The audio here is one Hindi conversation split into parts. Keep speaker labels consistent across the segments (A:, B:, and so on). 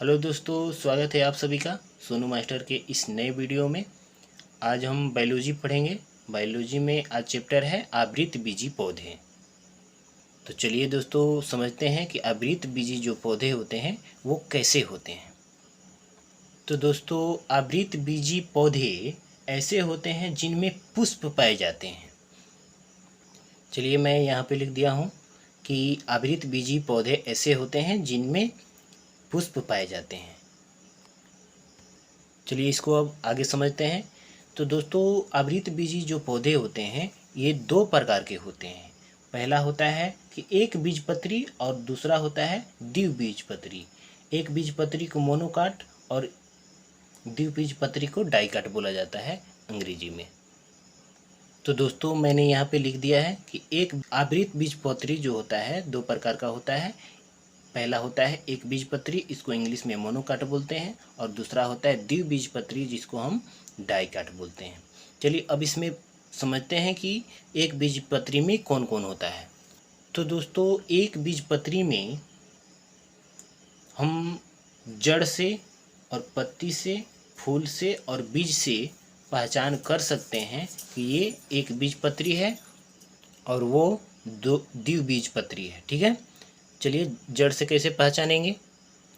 A: हेलो दोस्तों, स्वागत है आप सभी का सोनू मास्टर के इस नए वीडियो में। आज हम बायोलॉजी पढ़ेंगे। बायोलॉजी में आज चैप्टर है आवृतबीजी पौधे। तो चलिए दोस्तों समझते हैं कि आवृतबीजी जो पौधे होते हैं वो कैसे होते हैं। तो दोस्तों आवृतबीजी पौधे ऐसे होते हैं जिनमें पुष्प पाए जाते हैं। चलिए मैं यहाँ पे लिख दिया हूँ कि आवृतबीजी पौधे ऐसे होते हैं जिनमें पुष्प पाए जाते हैं। चलिए इसको अब आगे समझते हैं। तो दोस्तों आवृतबीजी जो पौधे होते हैं ये दो प्रकार के होते हैं। पहला होता है कि एक बीजपत्री और दूसरा होता है द्विबीजपत्री। एक बीजपत्री को मोनोकाट और द्विबीजपत्री को डाइकाट बोला जाता है अंग्रेजी में। तो दोस्तों मैंने यहाँ पे लिख दिया है कि एक आवृतबीजपत्री जो होता है दो प्रकार का होता है। पहला होता है एक बीजपत्री, इसको इंग्लिश में मोनोकाट बोलते हैं, और दूसरा होता है द्विबीजपत्री जिसको हम डाइकाट बोलते हैं। चलिए अब इसमें समझते हैं कि एक बीजपत्री में कौन कौन होता है। तो दोस्तों एक बीजपत्री में हम जड़ से और पत्ती से, फूल से और बीज से पहचान कर सकते हैं कि ये एक बीजपत्री है और वो द्विबीजपत्री है। ठीक है, चलिए जड़ से कैसे पहचानेंगे।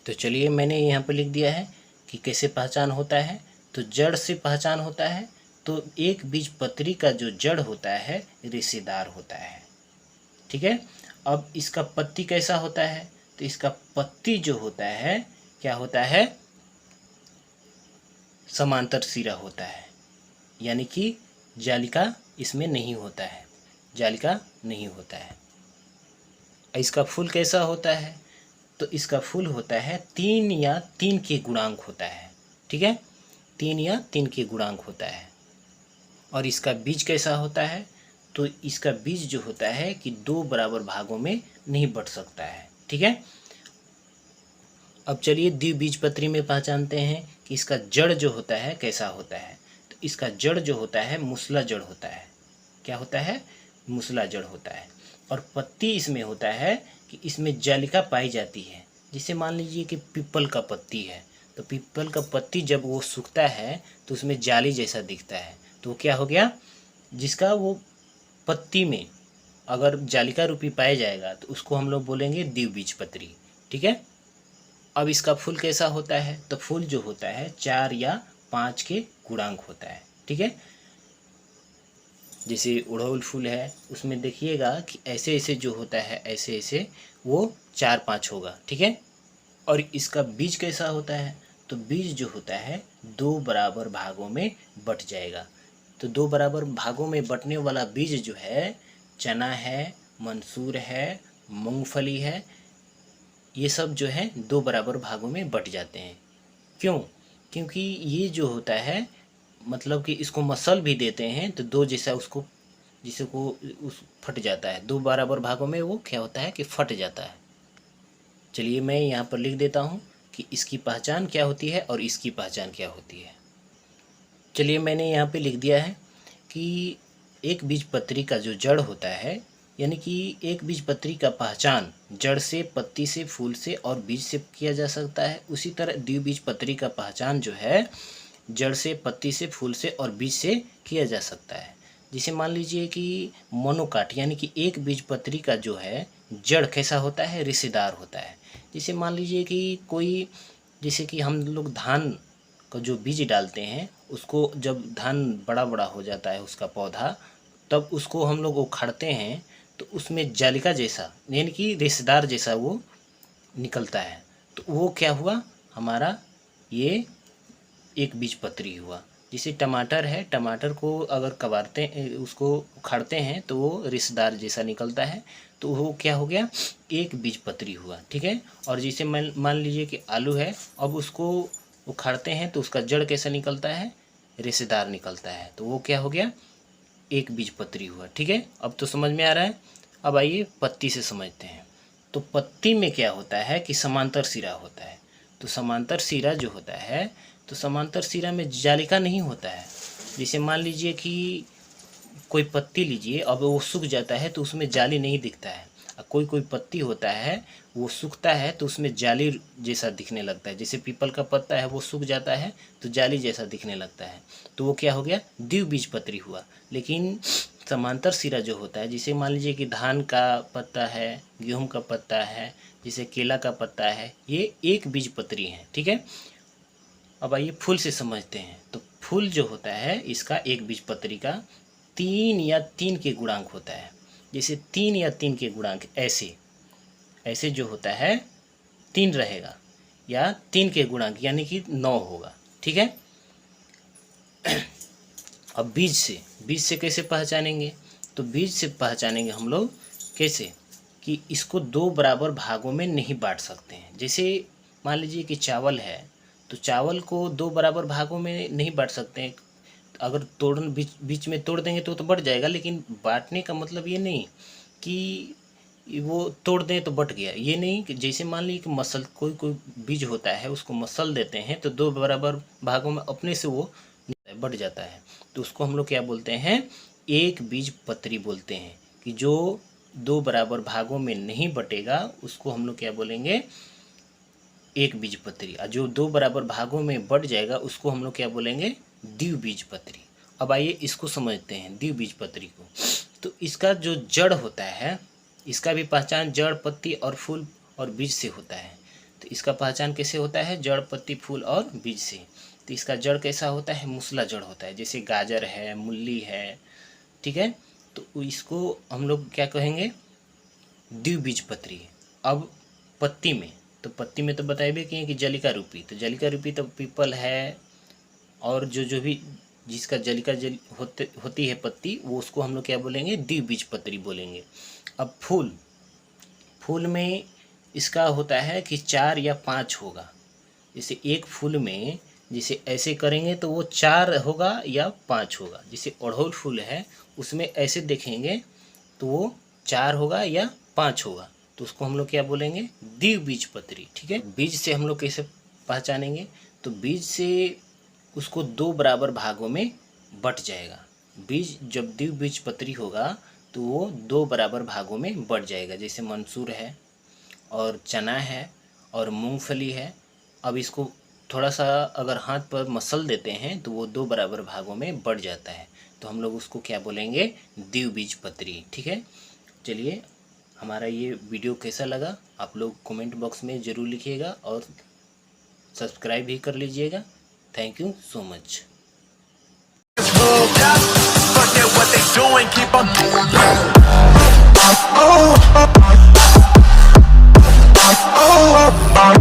A: तो चलिए मैंने यहाँ पर लिख दिया है कि कैसे पहचान होता है। तो जड़ से पहचान होता है तो एक बीजपत्री का जो जड़ होता है रेशेदार होता है। ठीक है, अब इसका पत्ती कैसा होता है। तो इसका पत्ती जो होता है क्या होता है, समांतर सिरा होता है, यानी कि जालिका इसमें नहीं होता है, जालिका नहीं होता है। इसका फूल कैसा होता है। तो इसका फूल होता है 3 या 3 के गुणांक होता है। ठीक है, 3 या 3 के गुणांक होता है। और इसका बीज कैसा होता है। तो इसका बीज जो होता है कि 2 बराबर भागों में नहीं बंट सकता है। ठीक है, अब चलिए द्विबीजपत्री में पहचानते हैं कि इसका जड़ जो होता है कैसा होता है। तो इसका जड़ जो होता है मूसला जड़ होता है। क्या होता है, मूसला जड़ होता है। और पत्ती इसमें होता है कि इसमें जालिका पाई जाती है। जैसे मान लीजिए कि पीपल का पत्ती है, तो पीपल का पत्ती जब वो सूखता है तो उसमें जाली जैसा दिखता है, तो वो क्या हो गया, जिसका वो पत्ती में अगर जालिका रूपी पाया जाएगा तो उसको हम लोग बोलेंगे द्विबीजपत्री। ठीक है, अब इसका फूल कैसा होता है। तो फूल जो होता है 4 या 5 के गुणांक होता है। ठीक है, जैसे उड़हुल फूल है उसमें देखिएगा कि ऐसे ऐसे जो होता है ऐसे ऐसे वो 4-5 होगा। ठीक है, और इसका बीज कैसा होता है। तो बीज जो होता है 2 बराबर भागों में बट जाएगा। तो 2 बराबर भागों में बटने वाला बीज जो है चना है, मंसूर है, मूंगफली है, ये सब जो है 2 बराबर भागों में बट जाते हैं। क्यों, क्योंकि ये जो होता है मतलब कि इसको मसल भी देते हैं तो 2 जैसा उसको जिसे को उस फट जाता है। 2 बराबर भागों में वो क्या होता है कि फट जाता है। चलिए मैं यहाँ पर लिख देता हूँ कि इसकी पहचान क्या होती है और इसकी पहचान क्या होती है। चलिए मैंने यहाँ पे लिख दिया है कि एक बीजपत्री का जो जड़ होता है, यानी कि एक बीजपत्री का पहचान जड़ से, पत्ती से, फूल से और बीज से किया जा सकता है। उसी तरह द्विबीजपत्री का पहचान जो है जड़ से, पत्ती से, फूल से और बीज से किया जा सकता है। जैसे मान लीजिए कि मोनोकाट यानी कि एक बीजपत्री का जो है जड़ कैसा होता है, रेशेदार होता है। जैसे मान लीजिए कि कोई, जैसे कि हम लोग धान का जो बीज डालते हैं उसको जब धान बड़ा बड़ा हो जाता है उसका पौधा, तब उसको हम लोग उखाड़ते हैं तो उसमें जालिका जैसा यानी कि रेशेदार जैसा वो निकलता है। तो वो क्या हुआ, हमारा ये एक बीजपत्री हुआ। जैसे टमाटर है, टमाटर को अगर कबारते उसको उखाड़ते हैं तो वो रेशेदार जैसा निकलता है, तो वो क्या हो गया, एक बीजपत्री हुआ। ठीक है, और जैसे मान लीजिए कि आलू है, अब उसको उखाड़ते हैं तो उसका जड़ कैसा निकलता है, रेशेदार निकलता है, तो वो क्या हो गया, एक बीजपत्री हुआ। ठीक है, अब तो समझ में आ रहा है। अब आइए पत्ती से समझते हैं। तो पत्ती में क्या होता है कि समांतर सिरा होता है। तो समांतर सिरा जो होता है, तो समांतर सिरा में जालिका नहीं होता है। जैसे मान लीजिए कि कोई पत्ती लीजिए, अब वो सूख जाता है तो उसमें जाली नहीं दिखता है। कोई कोई पत्ती होता है वो सूखता है तो उसमें जाली जैसा दिखने लगता है, जैसे पीपल का पत्ता है वो सूख जाता है तो जाली जैसा दिखने लगता है, तो वो क्या हो गया, द्विबीजपत्री हुआ। लेकिन समांतर सिरा जो होता है, जिसे मान लीजिए कि धान का पत्ता है, गेहूं का पत्ता है, जैसे केला का पत्ता है, ये एक बीजपत्री है। ठीक है, अब आइए फूल से समझते हैं। तो फूल जो होता है इसका एक बीजपत्री का 3 या 3 के गुणांक होता है। जैसे 3 या 3 के गुणांक ऐसे ऐसे जो होता है 3 रहेगा, या 3 के गुणांक यानी कि 9 होगा। ठीक है, अब बीज से कैसे पहचानेंगे, तो बीज से पहचानेंगे हम लोग कैसे, कि इसको 2 बराबर भागों में नहीं बांट सकते हैं। जैसे मान लीजिए कि चावल है, तो चावल को 2 बराबर भागों में नहीं बांट सकते हैं। अगर बीच में तोड़ देंगे तो बढ़ जाएगा, लेकिन बांटने का मतलब ये नहीं कि वो तोड़ दें तो बट गया, ये नहीं। कि जैसे मान लीजिए कि कोई कोई बीज होता है उसको मसल देते हैं तो 2 बराबर भागों में अपने से वो बढ़ जाता है, तो उसको हम लोग क्या बोलते हैं, एक बीजपत्री बोलते हैं। कि जो 2 बराबर भागों में नहीं बटेगा उसको हम लोग क्या बोलेंगे, एक बीजपत्री। और जो 2 बराबर भागों में बट जाएगा उसको हम लोग क्या बोलेंगे, द्विबीजपत्री। अब आइए इसको समझते हैं द्विबीजपत्री को। तो इसका जो जड़ होता है, इसका भी पहचान जड़, पत्ती और फूल और बीज से होता है। तो इसका पहचान कैसे होता है, जड़, पत्ती, फूल और बीज से। तो इसका जड़ कैसा होता है, मूसला जड़ होता है, जैसे गाजर है, मूली है। ठीक है, तो इसको हम लोग क्या कहेंगे, द्विबीजपत्री। अब पत्ती में, तो पत्ती में तो बताइए कि जलिका रूपी, तो जलिका रूपी तो पीपल है, और जो भी जिसका जलिका होती है पत्ती, वो उसको हम लोग क्या बोलेंगे, द्विबीजपत्री बोलेंगे। अब फूल में इसका होता है कि 4 या 5 होगा। जैसे एक फूल में जैसे ऐसे करेंगे तो वो 4 होगा या 5 होगा। जैसे अड़हुल फूल है उसमें ऐसे देखेंगे तो वो 4 होगा या 5 होगा, तो उसको हम लोग क्या बोलेंगे, द्विबीजपत्री। ठीक है, बीज से हम लोग कैसे पहचानेंगे, तो बीज से उसको 2 बराबर भागों में बट जाएगा। बीज जब द्विबीजपत्री होगा तो वो 2 बराबर भागों में बट जाएगा। जैसे मंसूर है और चना है और मूंगफली है। अब इसको थोड़ा सा अगर हाथ पर मसल देते हैं तो वो 2 बराबर भागों में बढ़ जाता है, तो हम लोग उसको क्या बोलेंगे, द्विबीजपत्री। ठीक है, चलिए हमारा ये वीडियो कैसा लगा आप लोग कमेंट बॉक्स में ज़रूर लिखिएगा और सब्सक्राइब भी कर लीजिएगा। Thank you so much.